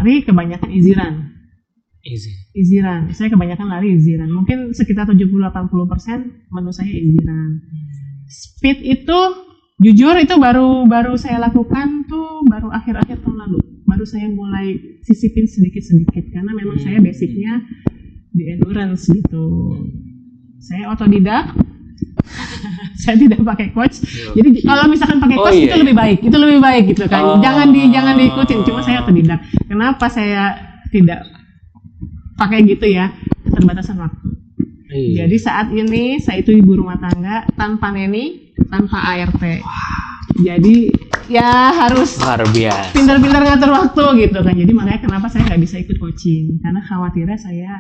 lari kebanyakan easy run. Saya kebanyakan lari easy run. Mungkin sekitar 70-80% menurut saya easy run. Speed itu jujur itu baru saya lakukan tuh baru akhir-akhir tahun lalu. Baru saya mulai sisipin sedikit-sedikit karena memang saya basicnya di endurance gitu. Saya otodidak. Saya tidak pakai coach. Jadi kalau misalkan pakai coach itu lebih baik gitu kan. Jangan diikutin. Cuma saya otodidak. Kenapa saya tidak pakai gitu ya? Keterbatasan waktu. Jadi saat ini saya itu ibu rumah tangga tanpa neni, tanpa ART. Jadi ya harus luar biasa. Pintar-pintar ngatur waktu gitu kan. Jadi makanya kenapa saya nggak bisa ikut coaching karena khawatirnya saya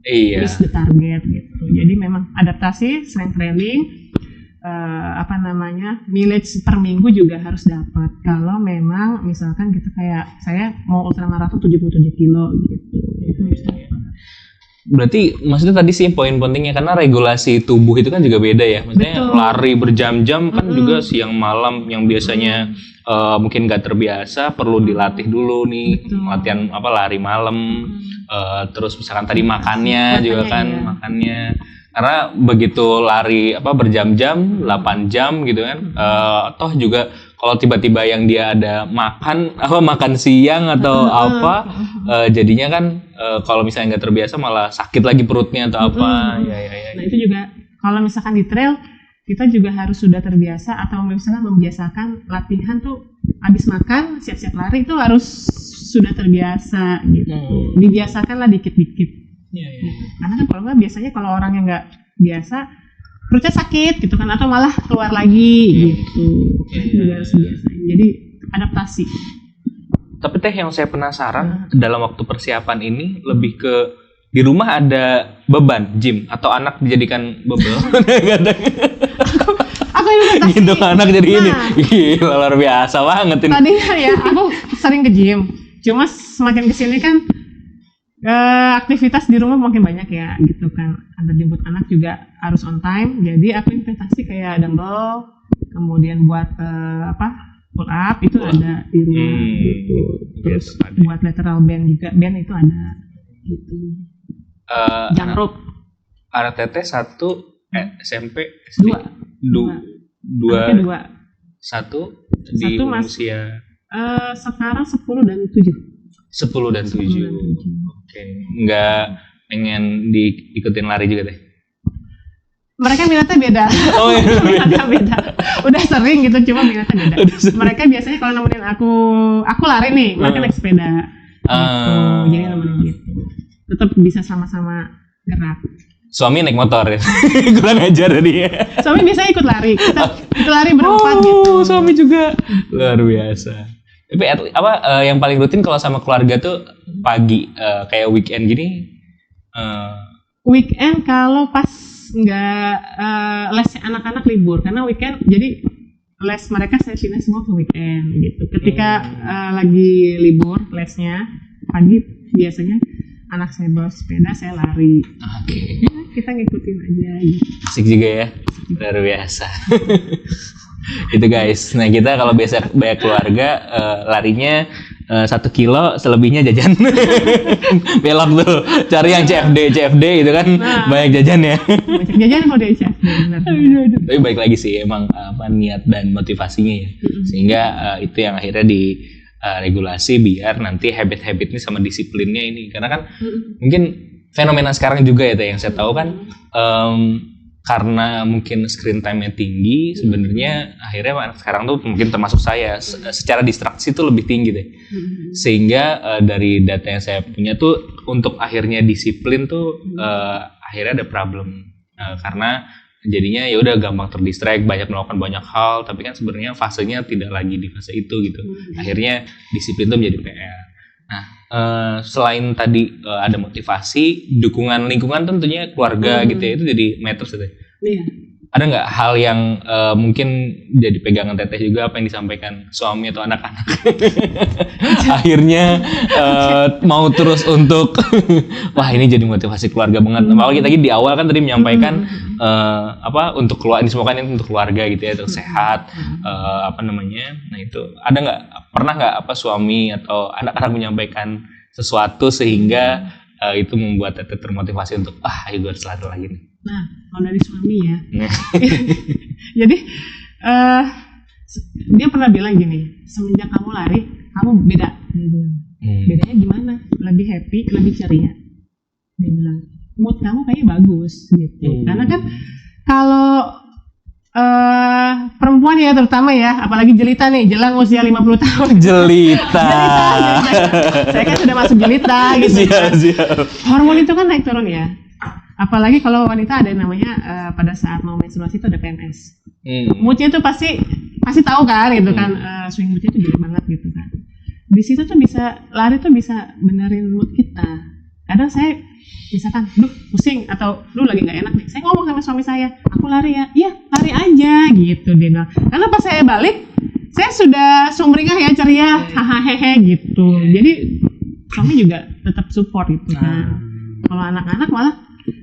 miss the target gitu. Jadi memang adaptasi, strength training, mileage per minggu juga harus dapat. Kalau memang misalkan kita kayak saya mau ultramaraton 77 kilo gitu. Itu harus dapat. Berarti maksudnya tadi sih poin pentingnya karena regulasi tubuh itu kan juga beda ya. Maksudnya lari berjam-jam kan juga siang malam yang biasanya mungkin nggak terbiasa perlu dilatih dulu nih. Latihan lari malam. Terus misalkan tadi makannya juga kan makannya karena begitu lari berjam-jam 8 jam gitu kan toh juga kalau tiba-tiba yang dia ada makan siang atau jadinya kan kalau misalnya nggak terbiasa malah sakit lagi perutnya atau apa. Nah itu juga kalau misalkan di trail kita juga harus sudah terbiasa atau misalnya membiasakan latihan tuh habis makan siap-siap lari itu harus sudah terbiasa gitu. Dibiasakanlah dikit-dikit. Karena kan kalau nggak biasanya kalau orang yang nggak biasa perutnya sakit gitu kan atau malah keluar lagi gitu. Juga harus biasain. Jadi adaptasi. Tapi Teh yang saya penasaran dalam waktu persiapan ini lebih ke di rumah ada beban gym atau anak dijadikan bebel. Aku investasi. Gitu anak jadi ini. Gila luar biasa banget ini. Tadi ya aku sering ke gym. Cuma semakin kesini kan aktivitas di rumah makin banyak ya gitu kan. Antar jemput anak juga harus on time. Jadi aku investasi kayak dumbbell, kemudian buat pull up itu ada di rumah gitu. Terus buat lateral band juga, band itu ada gitu. Jump rope. RTT 1 SMP dua. 1 di usia sekarang 10 dan 7. 10 dan 7. Oke. Enggak pengen diikutin lari juga deh. Mereka minatnya beda. Oh iya, minatnya beda. Udah sering gitu, cuma minatnya beda. Mereka biasanya kalau nemenin aku lari nih, mereka naik sepeda. Gitu. Jadi nemenin gitu. Tetap bisa sama-sama gerak. Suami naik motor ya. Kurang ajar dia. Suami biasanya ikut lari. Kita lari berempat gitu. Suami juga. Luar biasa. Tapi yang paling rutin kalau sama keluarga tuh pagi kayak weekend gini. Weekend kalau pas nggak les anak-anak libur karena weekend jadi les mereka sesinya semua ke weekend gitu. Ketika lagi libur lesnya pagi biasanya anak saya bawa sepeda saya lari. Oke. Ya, kita ngikutin aja. Gitu. Asik juga ya, luar biasa. Itu guys. Nah kita kalau biasa banyak keluarga larinya 1 kilo selebihnya jajan. Belok tuh cari yang CFD itu kan banyak jajan ya. Banyak jajan kalau dari CFD benar. Tapi baik lagi sih emang niat dan motivasinya ya. Sehingga itu yang akhirnya regulasi biar nanti habit-habitnya sama disiplinnya ini karena kan mungkin fenomena sekarang juga ya yang saya tahu kan karena mungkin screen time-nya tinggi sebenarnya akhirnya anak sekarang tuh mungkin termasuk saya secara distraksi tuh lebih tinggi deh sehingga dari data yang saya punya tuh untuk akhirnya disiplin tuh akhirnya ada problem karena jadinya ya udah gampang terdistract banyak melakukan banyak hal tapi kan sebenarnya fasenya tidak lagi di fase itu gitu akhirnya disiplin tuh menjadi PR. Nah selain tadi ada motivasi dukungan lingkungan tentunya keluarga gitu ya itu jadi matters gitu. Iya. ada nggak hal yang mungkin jadi pegangan teteh juga apa yang disampaikan suami atau anak-anak? Akhirnya mau terus untuk wah ini jadi motivasi keluarga banget. Apalagi tadi di awal kan tadi menyampaikan untuk keluarga, ini semua kan ini untuk keluarga gitu ya, untuk sehat Nah itu ada nggak, pernah nggak suami atau anak-anak menyampaikan sesuatu sehingga itu membuat teteh termotivasi untuk ayo gue harus lari lagi nih. Nah, kalau dari suami ya, jadi dia pernah bilang gini, semenjak kamu lari, kamu beda. Dia bilang, bedanya gimana? Lebih happy, lebih ceria. Dia bilang, mood kamu kayaknya bagus gitu. Karena kan kalau perempuan ya terutama ya, apalagi jelita nih, jelang usia 50 tahun. Jelita. Saya kan sudah masuk jelita gitu. Siap. Hormon itu kan naik turun ya. Apalagi kalau wanita ada namanya pada saat mau menstruasi itu ada PMS. Moodnya itu pasti tahu kan gitu kan, swing moodnya itu jelek banget gitu kan. Di situ tuh bisa lari tuh bisa benerin mood kita. Kadang saya misalkan, pusing atau lagi nggak enak nih, saya ngomong sama suami saya, aku lari ya, iya lari aja gitu dia bilang. Karena pas saya balik, saya sudah sumringah ya, ceria, hahaha gitu. Jadi suami juga tetap support gitu kan. Kalau anak-anak malah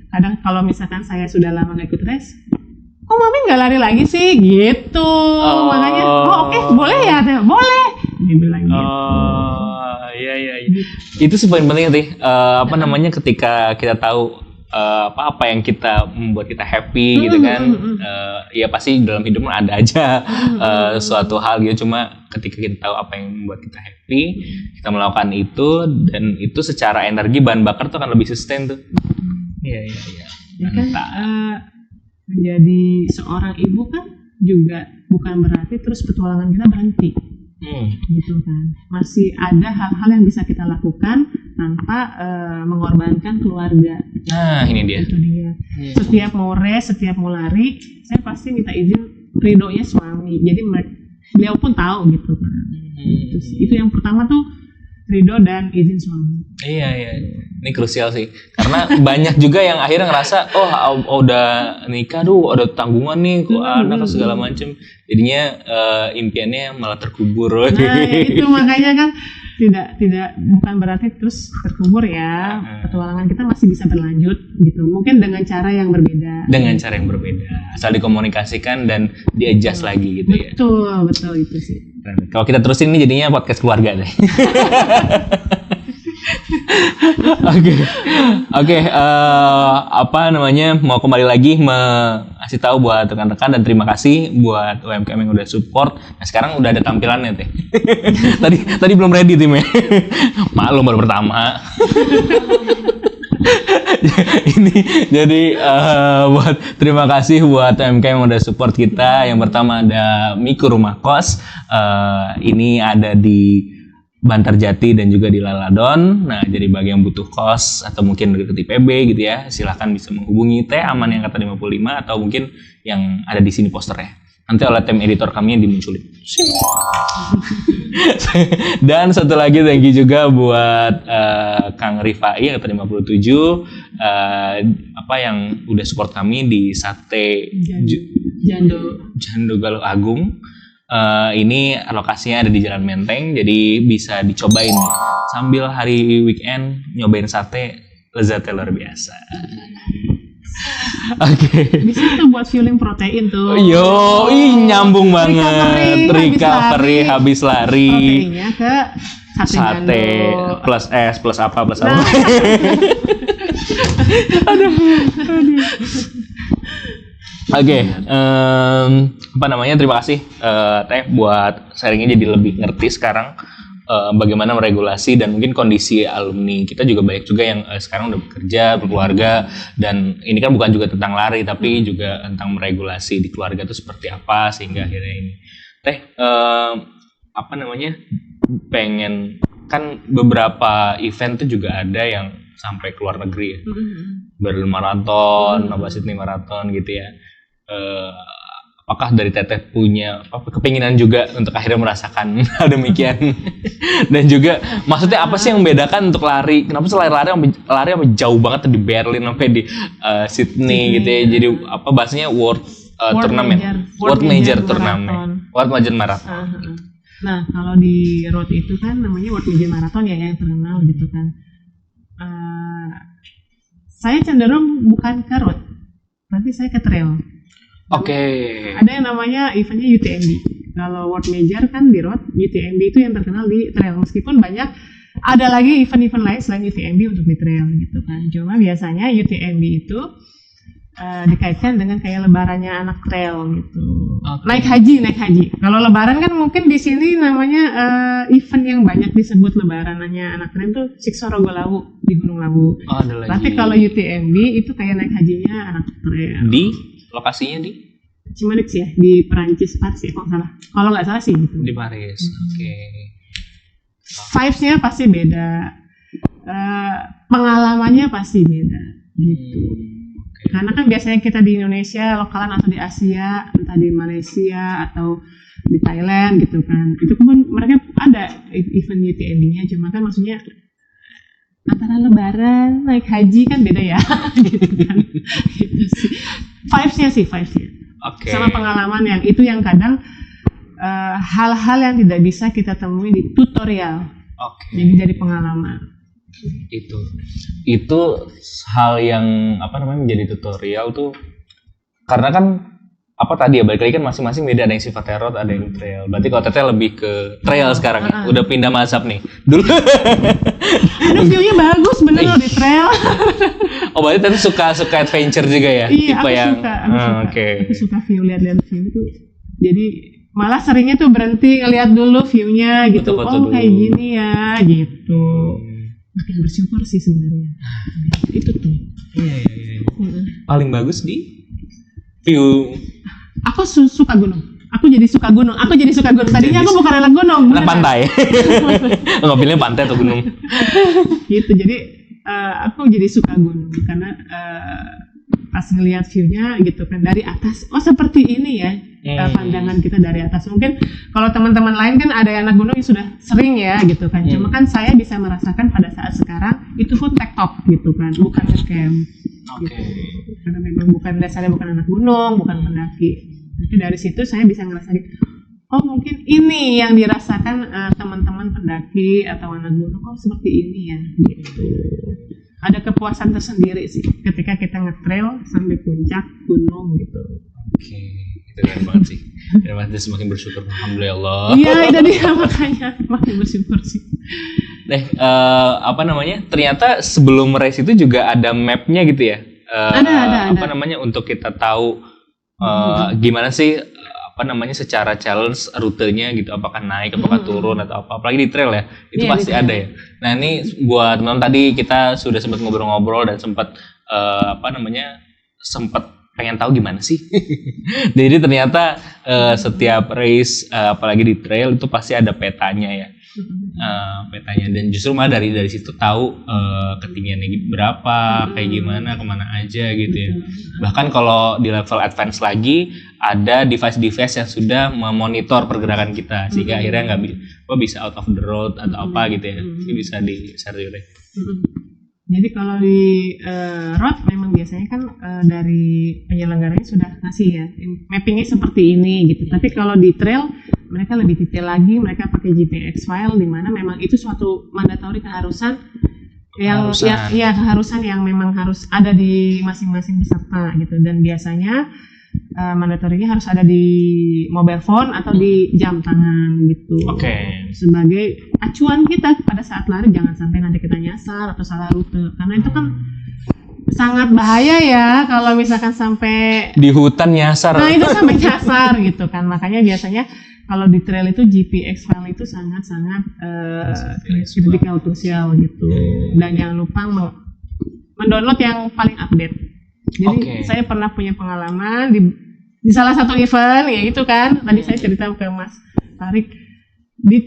kadang kalau misalkan saya sudah lama nggak ikut race, kok mami nggak lari lagi sih gitu. Makanya oke, boleh ya, boleh dia bilang gitu. Iya. Itu sebenarnya penting sih. Ketika kita tahu apa yang kita membuat kita happy gitu kan. Ya pasti dalam hidup ada aja suatu hal gitu. Cuma ketika kita tahu apa yang membuat kita happy, kita melakukan itu, dan itu secara energi bahan bakar tuh akan lebih sustain tuh. Iya. Ya kan, menjadi seorang ibu kan juga bukan berarti terus petualangan kita berhenti. Gitu kan, masih ada hal-hal yang bisa kita lakukan tanpa mengorbankan keluarga. Nah ini dia. Itu dia. Setiap mau race, setiap mau lari, saya pasti minta izin ridhonya suami. Jadi beliau pun tahu gitu kan. Itu yang pertama tuh, ridho dan izin suami. Iya. Ini krusial sih. Karena banyak juga yang akhirnya ngerasa, udah nikah, ada tanggungan nih, anak segala macem. Jadinya impiannya malah terkubur. Nah itu makanya kan bukan berarti terus terkubur ya. Petualangan kita masih bisa berlanjut gitu. Mungkin dengan cara yang berbeda. Asal dikomunikasikan dan di-adjust lagi gitu ya. Betul itu sih. Kalau kita terusin ini jadinya podcast keluarga deh. Oke. Mau kembali lagi ngasih tahu buat rekan-rekan dan terima kasih buat UMKM yang udah support. Nah sekarang udah ada tampilannya teh. tadi belum ready timnya. Maklum baru pertama. Ini jadi buat terima kasih buat UMKM yang udah support kita. Yang pertama ada Miku Rumah Kos. Ini ada di Bantarjati dan juga di Laladon. Nah, jadi bagi yang butuh kos atau mungkin dekat IPB gitu ya, silahkan bisa menghubungi Teh Aman yang kata 55 atau mungkin yang ada di sini posternya. Nanti oleh tim editor kami yang dimunculin. Dan satu lagi thank you juga buat Kang Rifai yang kata 57 yang udah support kami di Sate Jando Galuh Agung. Ini lokasinya ada di Jalan Menteng, jadi bisa dicobain nih. Sambil hari weekend nyobain sate, lezatnya luar biasa. Oke. Bisa tuh buat fueling protein tuh. Nyambung banget. Recovery habis lari. Proteinnya ke sate plus es plus apa. Aduh. Oke, terima kasih Teh buat sharingnya, jadi lebih ngerti sekarang bagaimana meregulasi dan mungkin kondisi alumni kita juga banyak juga yang sekarang udah bekerja, berkeluarga, dan ini kan bukan juga tentang lari tapi juga tentang meregulasi di keluarga itu seperti apa sehingga akhirnya ini. Teh, pengen kan beberapa event tuh juga ada yang sampai keluar negeri ya, Berlin Marathon, Naba Sydney Marathon gitu ya. Apakah dari Teteh punya kepinginan juga untuk akhirnya merasakan hal demikian? Dan juga maksudnya apa sih yang membedakan untuk lari? Kenapa selain lari jauh banget di Berlin sampai di Sydney gitu ya? Jadi bahasanya world turnamen, World Major turnamen, World Major Marathon. Nah, kalau di road itu kan namanya World Major Marathon ya yang terkenal gitu kan. Saya cenderung bukan ke road, tapi saya ke trail. Oke. Ada yang namanya eventnya UTMB. Kalau World Major kan di road, UTMB itu yang terkenal di trail. Meskipun banyak ada lagi event-event lain selain UTMB untuk di trail gitu kan. Cuma biasanya UTMB itu dikaitkan dengan kayak lebarannya anak trail gitu. Naik haji. Kalau lebaran kan mungkin di sini namanya event yang banyak disebut lebarannya anak trail tuh Siksorogo Lawu di Gunung Lawu. Tapi kalau UTMB itu kayak naik hajinya anak trail. Di lokasinya di Cimanuk sih ya, di Perancis Paris ya kalau salah. Kalau nggak salah sih gitu. Di Paris. Oke. Vibes-nya pasti beda. Pengalamannya pasti beda gitu. Karena kan biasanya kita di Indonesia lokalan atau di Asia, entah di Malaysia atau di Thailand gitu kan, itu pun mereka ada event UTMB-nya, cuma kan maksudnya antara lebaran naik haji kan beda ya gitu kan. Gitu sih. Vibes-nya. Sama pengalaman yang itu yang kadang hal-hal yang tidak bisa kita temui di tutorial. Jadi dari pengalaman. Itu hal yang menjadi tutorial tuh karena kan tadi ya balik lagi kan masing-masing beda, ada yang sifatnya road, ada yang trail. Berarti kalau Teteh lebih ke trail sekarang ya. Udah pindah mazhab nih. Dulu aduh view-nya bagus bener loh di trail. Oh berarti Teteh suka adventure juga ya? Iya, tipe aku suka. Aku suka view, lihat view itu. Jadi malah seringnya tuh berhenti ngeliat dulu view-nya gitu. Foto-foto kayak gini ya gitu. Makin bersyukur sih sebenarnya. Itu tuh. Iya. Paling bagus di view. Aku suka gunung. Aku jadi suka gunung. Tadinya aku bukan anak gunung. Anak pantai. Nggak pilih pantai atau gunung. Gitu. Jadi aku jadi suka gunung karena pas ngelihat view-nya gitu kan dari atas. Oh seperti ini ya. Pandangan kita dari atas. Mungkin kalau teman-teman lain kan ada yang anak gunung yang sudah sering ya gitu kan. Cuma kan saya bisa merasakan pada saat sekarang itu pun tektok gitu kan, bukan ngecamp. Gitu. Karena memang dasarnya bukan anak gunung, bukan pendaki. Jadi dari situ saya bisa ngerasain, oh mungkin ini yang dirasakan teman-teman pendaki atau anak gunung, oh seperti ini ya gitu. Ada kepuasan tersendiri sih ketika kita nge-trail sampai puncak gunung gitu. Itu keren banget sih. Keren banget, semakin bersyukur. Alhamdulillah. Iya, itu dia makanya makin bersyukur sih. Ternyata sebelum race itu juga ada mapnya gitu ya. Ada. Untuk kita tahu gimana sih secara challenge rutenya gitu, apakah naik, apakah turun atau apa. Apalagi di trail ya. Itu pasti ada ya. Nah, ini buat teman tadi kita sudah sempat ngobrol-ngobrol dan sempat sempat pengen tahu gimana sih. Jadi ternyata setiap race apalagi di trail itu pasti ada petanya ya. Petanya, dan justru malah dari situ tahu ketinggiannya berapa, kayak gimana, kemana aja gitu ya. Bahkan kalau di level advance lagi ada device yang sudah memonitor pergerakan kita sehingga akhirnya bisa out of the road atau apa gitu ya. Ini bisa di-share juga. Jadi kalau di road memang biasanya kan dari penyelenggaranya sudah ngasih ya mappingnya seperti ini gitu. Tapi kalau di trail mereka lebih detail lagi, mereka pakai GPX file di mana memang itu suatu mandatory keharusan yang memang harus ada di masing-masing peserta gitu. Dan biasanya mandatorinya harus ada di mobile phone atau di jam tangan gitu. Sebagai acuan kita pada saat lari, jangan sampai nanti kita nyasar atau salah rute, karena itu kan sangat bahaya ya kalau misalkan sampai di hutan nyasar. Nah itu sampai nyasar gitu kan. Makanya biasanya kalau di trail itu GPX file itu sangat-sangat critical crucial gitu. Dan jangan lupa mendownload yang paling update. Jadi saya pernah punya pengalaman di salah satu event ya itu kan. Tadi saya cerita ke Mas Tarik di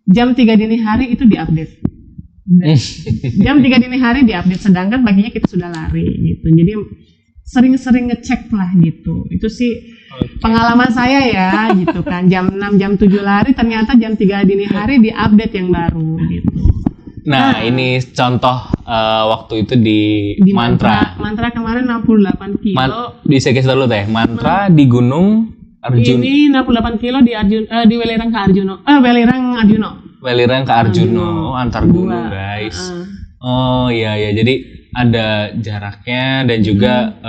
jam 3 dini hari itu diupdate. Jam 3 dini hari diupdate, sedangkan paginya kita sudah lari gitu. Jadi sering-sering ngecek lah gitu. Itu sih pengalaman saya ya gitu kan. Jam 6, jam 7 lari ternyata jam 3 dini hari diupdate yang baru gitu. Nah, ini contoh waktu itu di Mantra. Mantra kemarin 68 kilo. Bisa guys dulu teh. Mantra di Gunung Arjuna. Ini 68 kilo di di Welirang ke Arjuna. Welirang Arjuna. Welirang ke Arjuna. Oh, antar gunung, guys. Oh iya ya. Jadi ada jaraknya dan juga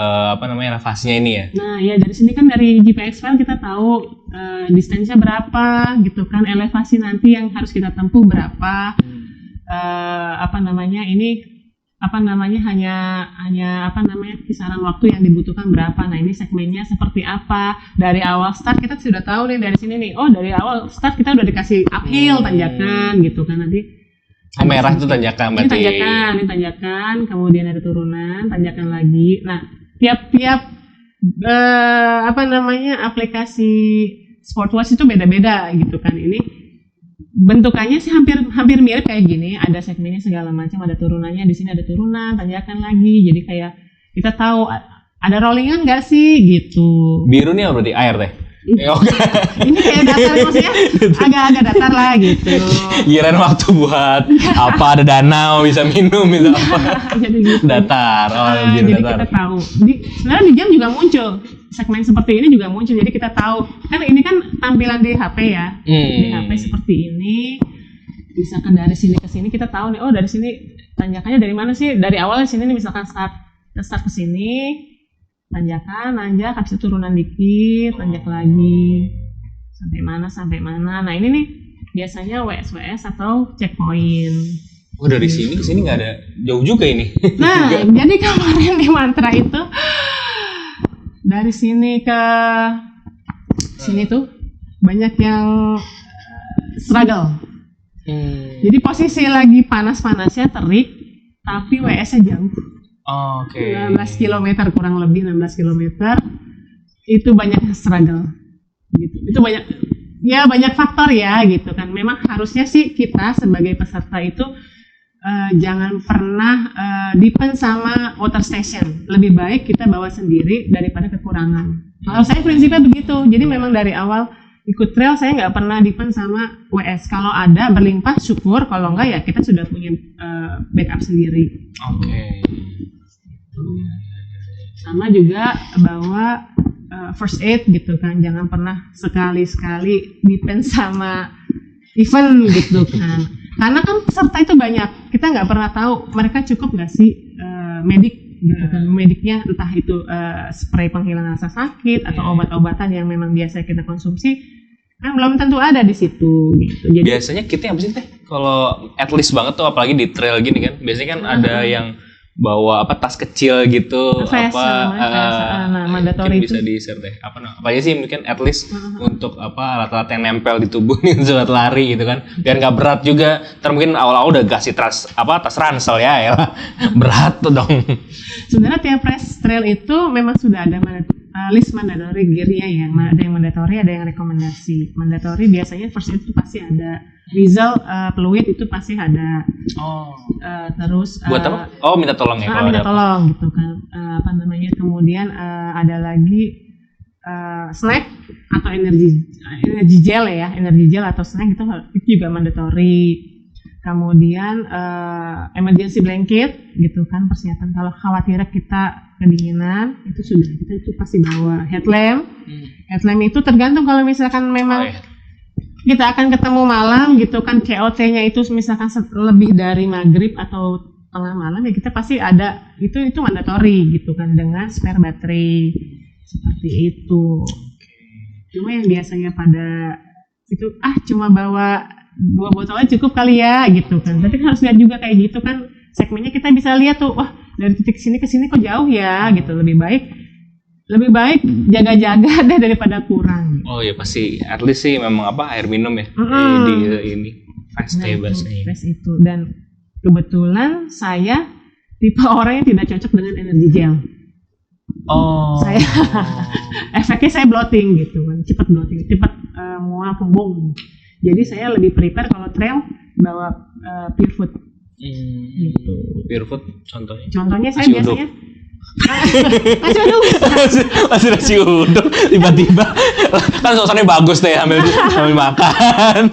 elevasinya ini ya. Nah, ya dari sini kan dari GPS file kita tahu distansinya berapa gitu kan, elevasi nanti yang harus kita tempuh berapa. Hanya kisaran waktu yang dibutuhkan berapa. Nah, ini segmennya seperti apa. Dari awal start kita sudah tahu nih dari sini nih. Oh, dari awal start kita udah dikasih uphill, tanjakan gitu kan. Nanti merah itu tanjakan berarti. Ini tanjakan, kemudian ada turunan, tanjakan lagi. Nah, tiap-tiap aplikasi Sportwatch itu beda-beda gitu kan. Ini bentukannya sih hampir mirip kayak gini, ada segmennya segala macam, ada turunannya, di sini ada turunan, tanjakan lagi. Jadi kayak kita tahu ada rollingan nggak sih gitu. Biru nih berarti air teh. Ini kayak datar, maksudnya agak-agak datar lah gitu. Kirain waktu buat apa, ada danau bisa minum bisa apa. Jadi gitu. Datar. Jadi datar. Kita tahu. Sebenarnya di jam juga muncul segmen seperti ini juga muncul. Jadi kita tahu kan ini kan tampilan di HP ya. Di HP seperti ini. Misalkan dari sini ke sini kita tahu nih, oh dari sini tanjakannya dari mana sih? Dari awal di sini nih, misalkan start ke sini. Tanjakan, nanjak, habis itu turunan dikit, tanjak lagi sampai mana. Nah, ini nih biasanya WS atau checkpoint. Oh, dari sini ke sini nggak ada, jauh juga ini. Nah, jadi kemarin di Mantra itu dari sini ke sini tuh banyak yang struggle. Jadi posisi lagi panas-panasnya terik, tapi WS-nya jauh. Oke. 16 km kurang lebih 16 km itu banyak struggle gitu. Itu banyak faktor ya gitu kan. Memang harusnya sih kita sebagai peserta itu jangan pernah depend sama water station. Lebih baik kita bawa sendiri daripada kekurangan. Kalau saya prinsipnya begitu. Jadi memang dari awal ikut trail saya nggak pernah depend sama WS. Kalau ada berlimpah syukur, kalau enggak ya kita sudah punya backup sendiri. Oke. Sama juga bawa first aid gitu kan, jangan pernah sekali-sekali depend sama event gitu kan, karena kan peserta itu banyak, kita nggak pernah tahu mereka cukup nggak sih medik gitu kan. Mediknya entah itu spray penghilang rasa sakit atau obat-obatan yang memang biasa kita konsumsi kan belum tentu ada di situ gitu. Jadi biasanya kitnya apa sih teh kalau at least banget tuh, apalagi di trail gini kan, biasanya kan ada yang bawa tas kecil gitu, mandatory bisa di share deh apa aja sih mungkin at least untuk alat-alat yang nempel di tubuh nih buat lari gitu kan, biar nggak berat juga. Mungkin awal-awal udah kasih tas ransel ya berat tuh dong. Sebenarnya tiap race trail itu memang sudah ada list mandatory gear-nya ya. Ada yang mandatory, ada yang rekomendasi. Mandatory biasanya first aid itu pasti ada. Diesel fluid itu pasti ada. Terus buat apa? Oh, minta tolong ya kalau minta tolong gitu kan. Kemudian ada lagi snack atau energy gel ya. Energy gel atau snack itu juga mandatory. Kemudian emergency blanket gitu kan, persiapan kalau khawatir kita kedinginan itu sudah kita itu pasti bawa. Headlamp itu tergantung, kalau misalkan memang kita akan ketemu malam gitu kan, COT-nya itu misalkan lebih dari maghrib atau tengah malam ya kita pasti ada itu mandatory gitu kan, dengan spare baterai seperti itu. Cuma yang biasanya pada itu cuma bawa 2 botol aja cukup kali ya gitu kan. Tapi kan harus lihat juga kayak gitu kan, segmennya kita bisa lihat tuh, wah dari titik sini ke sini kok jauh ya gitu. Lebih baik jaga-jaga deh daripada kurang. Oh ya pasti, at least sih memang air minum ya di ini fast itu. Dan kebetulan saya tipe orang yang tidak cocok dengan energy gel. Saya efeknya saya bloating gitu kan, cepat bloating, cepat mual kembung. Jadi saya lebih prepare kalau trail bawa pure food. Gitu. Pure food contohnya? Contohnya saya biasanya nasi uduk. Masih nasi uduk tiba-tiba kan suasananya bagus deh, ambil makan.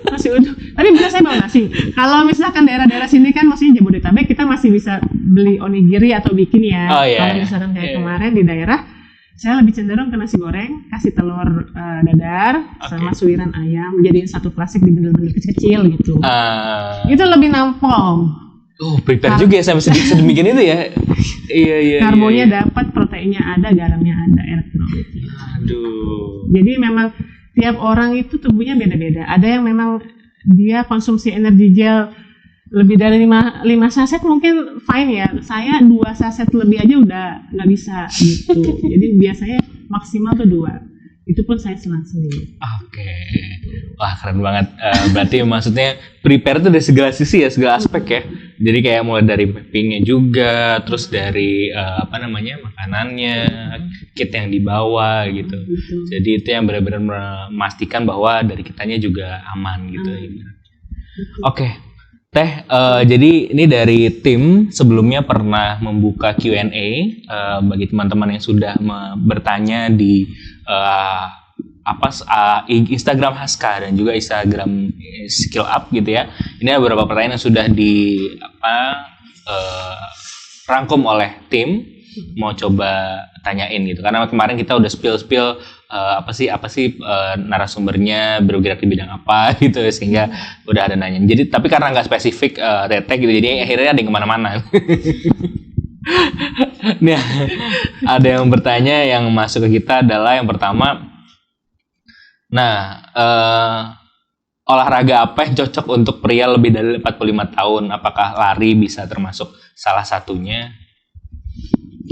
Nasi uduk. Tapi bisa saya bawa nasi. Kalau misalkan daerah-daerah sini kan maksudnya Jabodetabek kita masih bisa beli onigiri atau bikin ya. Oh, iya, Kalau misalkan kayak kemarin di daerah, saya lebih cenderung ke nasi goreng, kasih telur dadar sama suiran ayam, jadiin satu plastik di bener-bener kecil-kecil gitu. Itu lebih nampol. Prepare juga ya sampai sedemikian itu ya. Iya. Karbonya dapat, proteinnya ada, garamnya ada, enak banget. Aduh. Jadi memang tiap orang itu tubuhnya beda-beda. Ada yang memang dia konsumsi energi gel lebih dari 5 saset mungkin fine ya. Saya 2 saset lebih aja udah nggak bisa gitu. Jadi biasanya maksimal tuh 2. Itu pun saya selang-seling. Oke. Wah, keren banget. Berarti maksudnya prepare itu dari segala sisi ya, segala aspek ya. Jadi kayak mulai dari packingnya juga, terus dari makanannya, kit yang dibawa gitu. Jadi itu yang benar-benar memastikan bahwa dari kitanya juga aman gitu. Oke. Teh, jadi ini dari tim sebelumnya pernah membuka Q&A bagi teman-teman yang sudah bertanya di Instagram Haska dan juga Instagram Skill Up gitu ya. Ini ada beberapa pertanyaan yang sudah rangkum oleh tim, mau coba tanyain gitu. Karena kemarin kita udah spill apa sih narasumbernya bergerak di bidang apa gitu, sehingga udah ada nanya. Jadi tapi karena nggak spesifik Teteh gitu, jadi akhirnya ada yang kemana-mana. Nah, ada yang bertanya yang masuk ke kita adalah yang pertama, olahraga apa yang cocok untuk pria lebih dari 45 tahun? Apakah lari bisa termasuk salah satunya?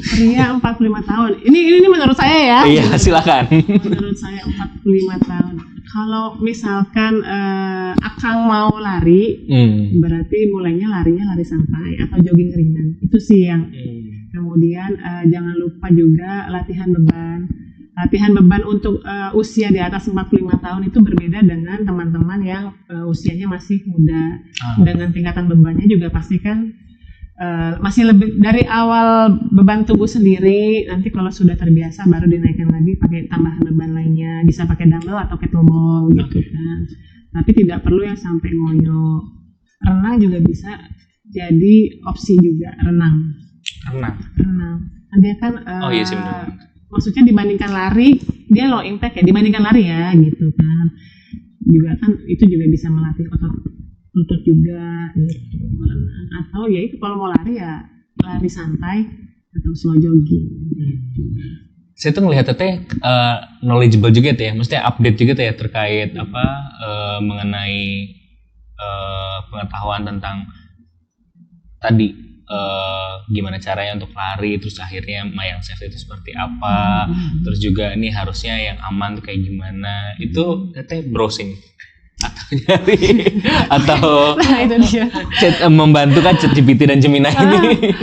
Pria 45 tahun. Ini menurut saya ya. Iya, silakan. Menurut saya 45 tahun. Kalau misalkan Akang mau lari, berarti mulainya larinya lari santai atau jogging ringan. Itu sih yang. Kemudian jangan lupa juga latihan beban. Latihan beban untuk usia di atas 45 tahun itu berbeda dengan teman-teman yang usianya masih muda. Dengan tingkatan bebannya juga pastikan masih lebih dari awal beban tubuh sendiri. Nanti kalau sudah terbiasa baru dinaikkan lagi pakai tambahan beban lainnya, bisa pakai dumbbell atau kettlebell gitu kan. Tapi tidak perlu yang sampai ngoyo. Renang juga bisa jadi opsi juga. Renang. Dia kan iya sih benar. Maksudnya dibandingkan lari dia low impact ya, dibandingkan lari ya gitu kan. Juga kan itu juga bisa melatih otot lutut juga gitu. Atau ya itu kalau mau lari ya lari santai atau slow jogging gitu. Saya tuh ngelihat Teteh knowledgeable juga ya, maksudnya update juga ya terkait mengenai pengetahuan tentang tadi gimana caranya untuk lari, terus akhirnya yang safe itu seperti apa, terus juga ini harusnya yang aman tuh kayak gimana. Itu Teteh browsing atau nyari atau itu dia. Membantu kan ChatGPT dan Gemini ini?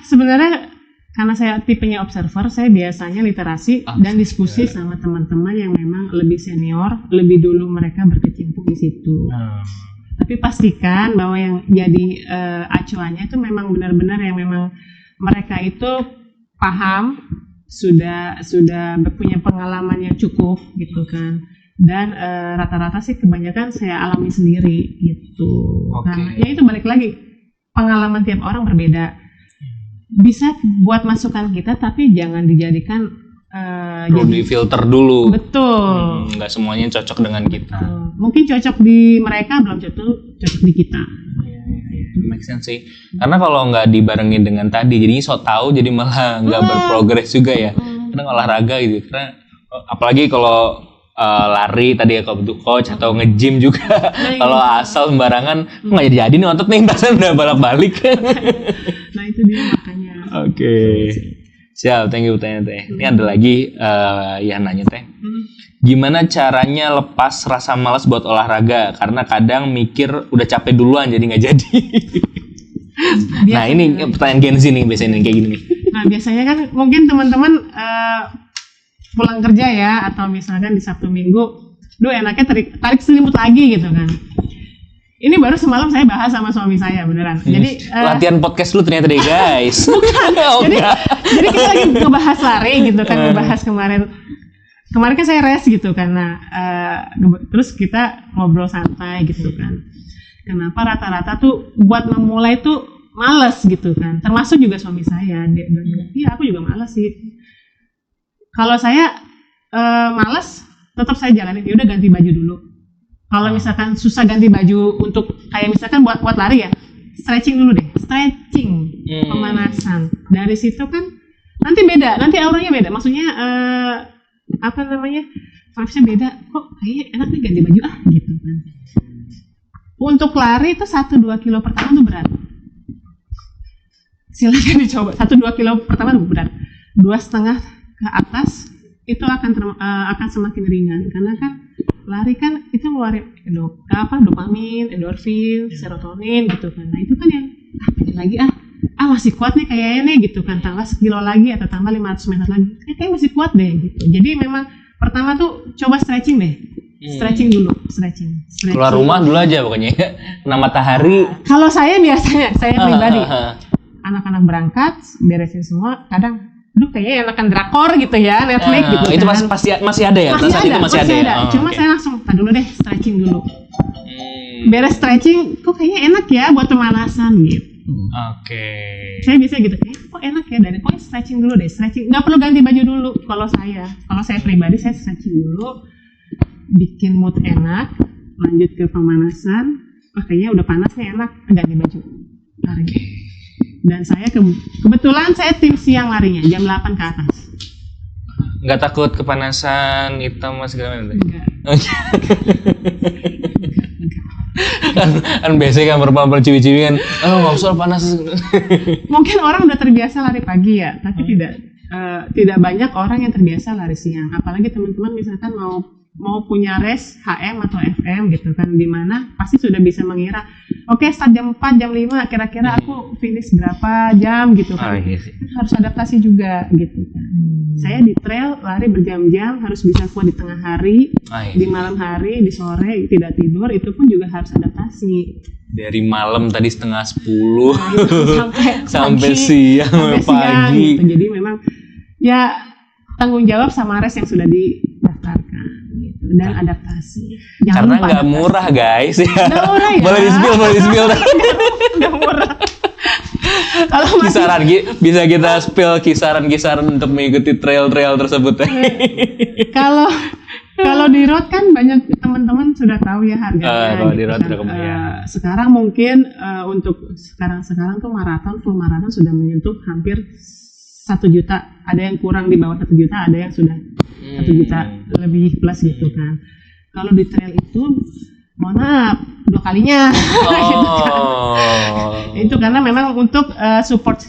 Sebenarnya karena saya tipenya observer, saya biasanya literasi dan diskusi sama teman-teman yang memang lebih senior, lebih dulu mereka berkecimpung di situ. Tapi pastikan bahwa yang jadi acuannya itu memang benar-benar yang memang mereka itu paham, sudah punya pengalaman yang cukup gitu kan. Dan rata-rata sih kebanyakan saya alami sendiri gitu. Karena ya itu balik lagi, pengalaman tiap orang berbeda. Bisa buat masukan kita tapi jangan dijadikan perlu di filter dulu. Betul. Nggak semuanya cocok dengan kita. Mungkin cocok di mereka, belum cocok di kita. Make sense sih. Karena kalau nggak dibarengin dengan tadi, jadinya so tahu jadi malah nggak berprogres juga ya. Karena olahraga gitu. Karena apalagi kalau lari tadi ya, kalau butuh coach atau nge-gym juga. Kalau asal sembarangan nggak jadi nih otot nih, bahkan udah balak-balik. Nah itu dia makanya. Oke. Siap, thank you Teh. Ini ada lagi yang nanya Teh. Gimana caranya lepas rasa malas buat olahraga? Karena kadang mikir udah capek duluan jadi nggak jadi. Nah ini pertanyaan Gen Z nih biasanya kayak gini nih. Nah biasanya kan mungkin teman-teman pulang kerja ya, atau misalkan di Sabtu Minggu, enaknya tarik selimut lagi gitu kan. Ini baru semalam saya bahas sama suami saya beneran. Jadi latihan podcast lu ternyata deh guys. Bukan. Jadi kita lagi ngebahas lari gitu kan, ngebahas kemarin kemarin kan saya rest gitu karena terus kita ngobrol santai gitu kan. Kenapa rata-rata tuh buat memulai tuh males gitu kan. Termasuk juga suami saya. Dia bilang, iya aku juga males sih. Kalau saya males, tetap saya jalanin. Ya udah ganti baju dulu. Kalau misalkan susah ganti baju untuk kayak misalkan buat lari ya, stretching dulu deh. Stretching, pemanasan. Dari situ kan nanti beda, nanti auranya beda. Maksudnya vibes-nya beda. Kok kayaknya enak nih ganti baju gitu kan. Untuk lari itu 1-2 kilo pertama tuh berat. Silakan dicoba. 1-2 kilo pertama tuh berat. 2,5 ke atas itu akan semakin ringan karena kan lari kan itu ngeluarin dopamin, endorfin, serotonin gitu kan. Nah itu kan yang pengen lagi masih kuat nih kayaknya nih gitu kan, tambah sekilo lagi atau tambah 500 meter lagi kayak masih kuat deh gitu. Jadi memang pertama tuh coba stretching deh. Stretching dulu. Keluar rumah dulu aja pokoknya. Kena matahari. Kalau saya biasanya, saya pribadi anak-anak berangkat beresin semua, kadang kayaknya enakan drakor gitu ya, Netflix gitu kan. Itu pasti masih ada ya? Masih ada. Cuma saya langsung dulu deh, stretching dulu. Beres stretching, kok kayaknya enak ya buat pemanasan gitu. Oke. Saya bisa gitu, kok enak ya, dari pokoknya stretching dulu deh, nggak perlu ganti baju dulu. Kalau saya pribadi, saya stretching dulu, bikin mood enak, lanjut ke pemanasan. Kayaknya udah panas nih, enak, ganti baju, lari. Dan saya kebetulan saya tim siang larinya, jam 8 ke atas. Nggak takut kepanasan, hitam, segala macam? Enggak. Kan biasanya kan berpamper ciwi-ciwi kan, nggak usah panas. Mungkin orang udah terbiasa lari pagi ya, tapi tidak banyak orang yang terbiasa lari siang. Apalagi teman-teman misalkan mau punya race HM atau FM gitu kan, dimana pasti sudah bisa mengira, oke, start jam 4, jam 5, kira-kira aku finish berapa jam gitu kan. Harus adaptasi juga gitu kan. Saya di trail lari berjam-jam, harus bisa kuat di tengah hari, di malam hari, di sore tidak tidur, itu pun juga harus adaptasi. Dari malam tadi 9:30 sampai siang, pagi. Gitu. Jadi memang ya tanggung jawab sama race yang sudah didaftarkan gitu, dan adaptasi. Karena nggak murah guys. Nggak murah ya. Boleh di-spill. Nggak murah. Kalau kisaran bisa kita spill kisaran untuk mengikuti trail tersebut. Kalau di road kan banyak teman-teman sudah tahu ya harganya. Kalau di road kan. ya. Sekarang mungkin untuk sekarang tuh full maraton sudah menyentuh hampir 1 juta. Ada yang kurang di bawah 1 juta, ada yang sudah 1 juta lebih plus gitu kan. Kalau di trail itu, mohon maaf, 2 kalinya. Gitu kan. Itu karena memang untuk support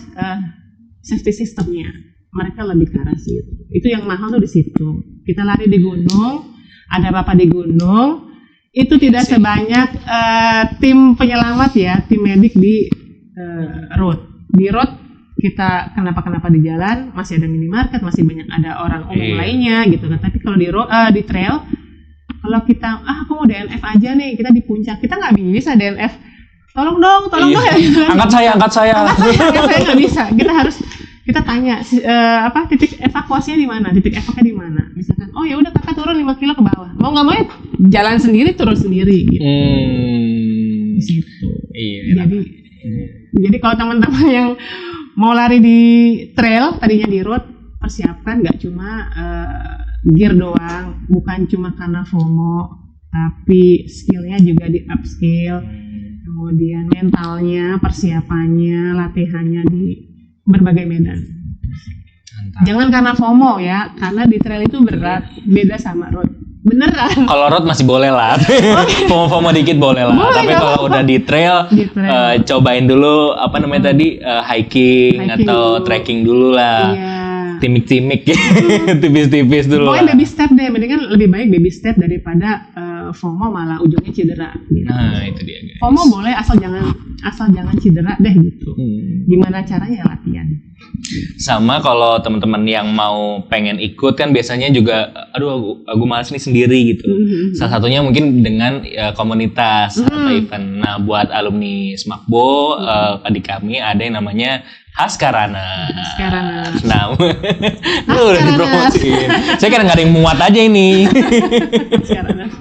safety systemnya, mereka lebih ke arah situ. Itu yang mahal tuh di situ. Kita lari di gunung, ada bapak di gunung, itu tidak sebanyak tim penyelamat ya, tim medik di road. Di road kita kenapa di jalan, masih ada minimarket, masih banyak ada orang umum lainnya gitu kan. Tapi kalau di trail, kalau kita aku mau DNF aja nih, kita di puncak, kita nggak bisa DNF, tolong dong ya gitu kan. angkat saya nggak bisa. Kita tanya titik evakuasinya di mana, titik evaknya di mana, misalkan ya udah kakak turun 5 kilo ke bawah, mau nggak mau ya jalan sendiri, turun sendiri gitu. Di situ. Jadi kalau teman-teman yang mau lari di trail, tadinya di road, persiapkan nggak cuma gear doang, bukan cuma karena FOMO, tapi skillnya juga di upskill, kemudian mentalnya, persiapannya, latihannya di berbagai medan. Jangan karena FOMO ya, karena di trail itu berat, beda sama road. Beneran. Kalau road masih boleh lah. FOMO dikit boleh lah. Tapi kalau udah di trail, cobain dulu hiking atau trekking dulu lah. Iya. Timik-timik tipis-tipis dulu. Pokoknya baby step deh, mendingan lebih baik baby step daripada FOMO malah ujungnya cedera. Gitu. Nah, itu dia guys. FOMO boleh asal jangan cedera deh gitu. Gimana caranya latihan? Sama kalau teman-teman yang mau pengen ikut kan biasanya juga aku malas nih sendiri gitu. Salah satunya mungkin dengan komunitas atau event. Nah, buat alumni Smakbo di kami ada yang namanya Haskaranas. Haskaranas. Nah, lu udah dipromosiin. Saya kan nggak ada yang muat aja ini. Haskaranas.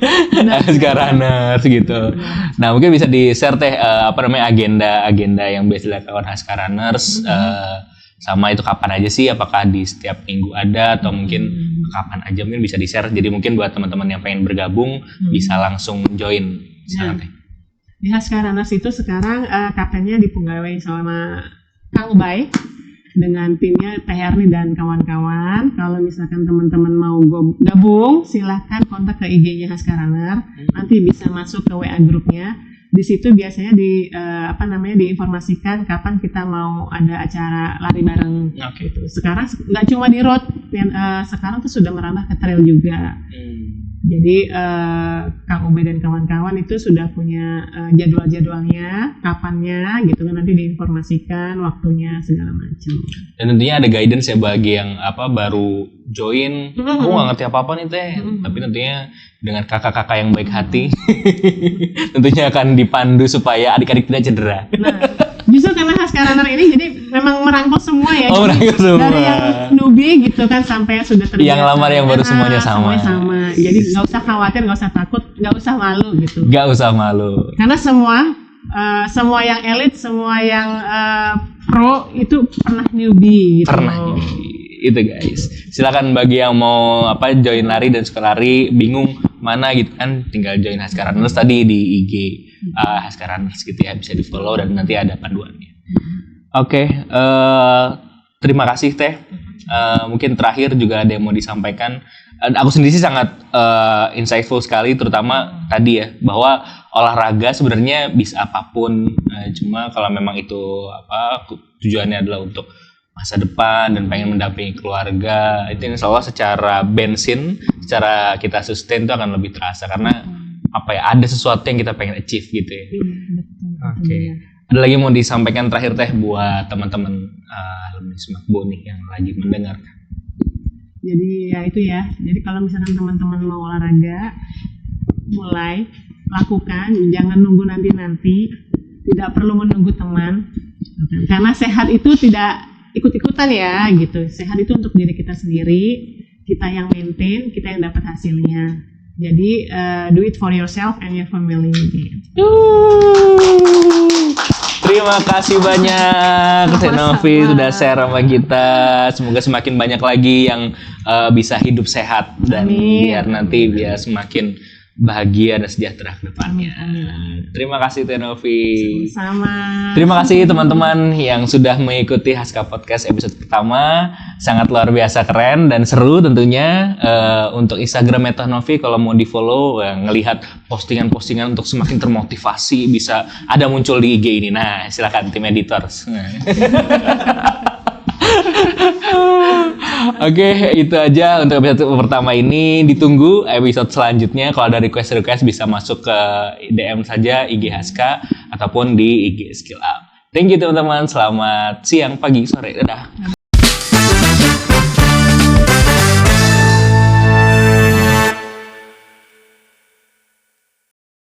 Haskaranas gitu. Nah, mungkin bisa di-share teh agenda yang biasa dilakukan Haskaranas. Sama itu kapan aja sih? Apakah di setiap minggu ada atau mungkin kapan aja mungkin bisa di-share. Jadi mungkin buat teman-teman yang pengen bergabung bisa langsung join di sana teh. Di Haskaranas itu sekarang kaptennya dipegawai sama Kang Ubay dengan timnya Teh Erni dan kawan-kawan. Kalau misalkan teman-teman mau gabung, silahkan kontak ke IG-nya Haskaranas. Nanti bisa masuk ke WA grupnya. Di situ biasanya diinformasikan kapan kita mau ada acara lari bareng. Oke. Gitu. Sekarang nggak cuma di road, sekarang tuh sudah merambah ke trail juga. Jadi Kang Ube dan kawan-kawan itu sudah punya jadwal-jadwalnya, kapannya gitu kan, nanti diinformasikan waktunya segala macam. Dan tentunya ada guidance ya bagi yang baru join. Aku nggak ngerti apa-apa nih teh, tapi tentunya dengan kakak-kakak yang baik hati, tentunya akan dipandu supaya adik-adik tidak cedera. Nah, justru karena Haskaranas ini jadi memang merangkul semua ya. Oh, merangkul semua. Dari yang newbie gitu kan sampai yang sudah terbiasa. Yang lamar yang baru semuanya sama. Semuanya sama. Jadi nggak usah khawatir, nggak usah takut, nggak usah malu gitu. Nggak usah malu. Karena semua yang elit, semua yang pro itu pernah newbie gitu. Pernah newbie. Itu guys. Silakan bagi yang mau join lari dan suka lari, bingung mana gitu kan, tinggal join Haskaranas tadi di IG Haskaranas gitu ya, bisa di follow dan nanti ada panduannya. Oke, terima kasih teh. Mungkin terakhir juga ada yang mau disampaikan. Aku sendiri sih sangat insightful sekali, terutama tadi ya, bahwa olahraga sebenarnya bisa apapun, cuma kalau memang itu tujuannya adalah untuk masa depan dan pengen mendampingi keluarga, itu insya Allah secara bensin, secara kita sustain itu akan lebih terasa karena ada sesuatu yang kita pengen achieve gitu ya. Oke. Ada lagi mau disampaikan terakhir teh buat teman-teman alumni Semakbo nih yang lagi mendengarkan? Jadi ya itu ya. Jadi kalau misalkan teman-teman mau olahraga, mulai lakukan, jangan nunggu nanti. Tidak perlu menunggu teman, karena sehat itu tidak ikut-ikutan ya gitu. Sehat itu untuk diri kita sendiri, kita yang maintain, kita yang dapat hasilnya. Jadi do it for yourself and your family. Terima kasih banyak Teh Novi sudah share sama kita. Semoga semakin banyak lagi yang bisa hidup sehat dan biar semakin bahagia dan sejahtera ke depannya. Terima kasih Teh Novi. Sama. Terima kasih teman-teman yang sudah mengikuti Haska Podcast episode pertama. Sangat luar biasa keren dan seru tentunya. Untuk Instagram Teh Novi kalau mau di-follow, ngelihat postingan-postingan untuk semakin termotivasi bisa ada muncul di IG ini. Nah, silakan tim editors. Oke, itu aja untuk episode pertama ini. Ditunggu episode selanjutnya. Kalau ada request bisa masuk ke DM saja IG Haska ataupun di IG Skill Up. Thank you teman-teman. Selamat siang, pagi, sore. Dadah.